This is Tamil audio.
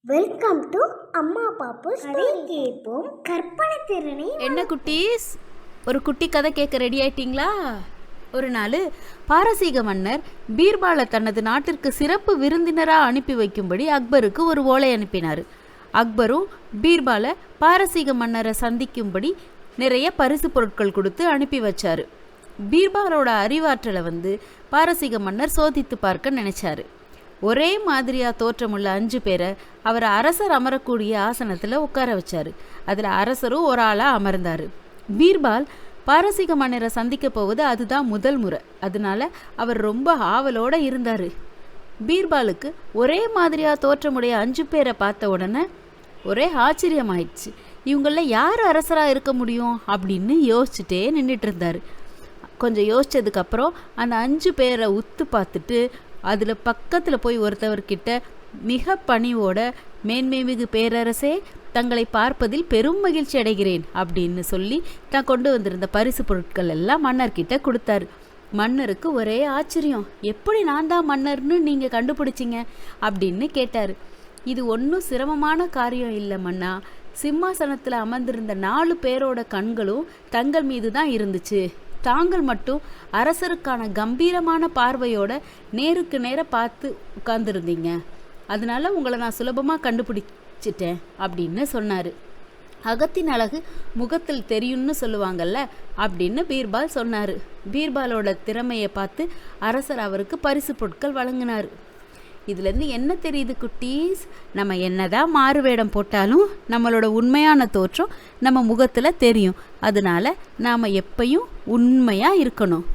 வெல்கம் டு அம்மா பாப்பு கதை கேட்போம். கற்பனை திறனை. என்ன குட்டீஸ், ஒரு குட்டி கதை கேட்க ரெடி ஆயிட்டீங்களா? ஒரு நாள் பாரசீக மன்னர் பீர்பாலை தனது நாட்டிற்கு சிறப்பு விருந்தினராக அனுப்பி வைக்கும்படி அக்பருக்கு ஒரு ஓலை அனுப்பினார். அக்பரும் பீர்பாலை பாரசீக மன்னரை சந்திக்கும்படி நிறைய பரிசு பொருட்கள் கொடுத்து அனுப்பி வச்சார். பீர்பாலோட அறிவாற்றலை பாரசீக மன்னர் சோதித்து பார்க்க நினைச்சாரு. ஒரே மாதிரியாக தோற்றமுள்ள 5 பேரை அவர் அரசர் அமரக்கூடிய ஆசனத்தில் உட்கார வச்சார். அதில் அரசரும் ஒரு ஆளாக அமர்ந்தார். பீர்பால் பாரசீக மன்னரை சந்திக்க போவது அதுதான் முதல் முறை. அதனால அவர் ரொம்ப ஆவலோடு இருந்தார். பீர்பாலுக்கு ஒரே மாதிரியாக தோற்றமுடைய 5 பேரை பார்த்த உடனே ஒரே ஆச்சரியமாயிடுச்சு. இவங்களில் யார் அரசராக இருக்க முடியும் அப்படின்னு யோசிச்சுட்டே நின்றுட்டு இருந்தார். கொஞ்சம் யோசிச்சதுக்கப்புறம் அந்த 5 பேரை உத்து பார்த்துட்டு அதில் பக்கத்தில் போய் ஒருத்தவர்கிட்ட மிக பணிவோட, மேன்மைமிகு பேரரசே, தங்களை பார்ப்பதில் பெரும் மகிழ்ச்சி அடைகிறேன் அப்படின்னு சொல்லி தான் கொண்டு வந்திருந்த பரிசு பொருட்கள் எல்லாம் மன்னர்கிட்ட கொடுத்தாரு. மன்னருக்கு ஒரே ஆச்சரியம். எப்படி நான் தான் மன்னர்னு நீங்கள் கண்டுபிடிச்சிங்க அப்படின்னு கேட்டார். இது ஒன்றும் சிரமமான காரியம் இல்லை மன்னா. சிம்மாசனத்தில் அமர்ந்திருந்த 4 பேரோட கண்களும் தங்கள் மீது தான் இருந்துச்சு. தாங்கள் மட்டும் அரசருக்கான கம்பீரமான பார்வையோட நேருக்கு நேர பார்த்து உட்கார்ந்துருந்தீங்க. அதனால உங்களை நான் சுலபமாக கண்டுபிடிச்சிட்டேன் அப்படின்னு சொன்னார். அகத்தின் அழகு முகத்தில் தெரியும்னு சொல்லுவாங்கல்ல அப்படின்னு பீர்பால் சொன்னார். பீர்பாலோட திறமையை பார்த்து அரசர் அவருக்கு பரிசு பொருட்கள் வழங்கினார். இதுலேருந்து என்ன தெரியுது குட்டீஸ்? நம்ம என்னதான் மாறு வேடம் போட்டாலும் நம்மளோட உண்மையான தோற்றம் நம்ம முகத்தில் தெரியும். அதனால நாம் எப்பயும் உண்மையாக இருக்கணும்.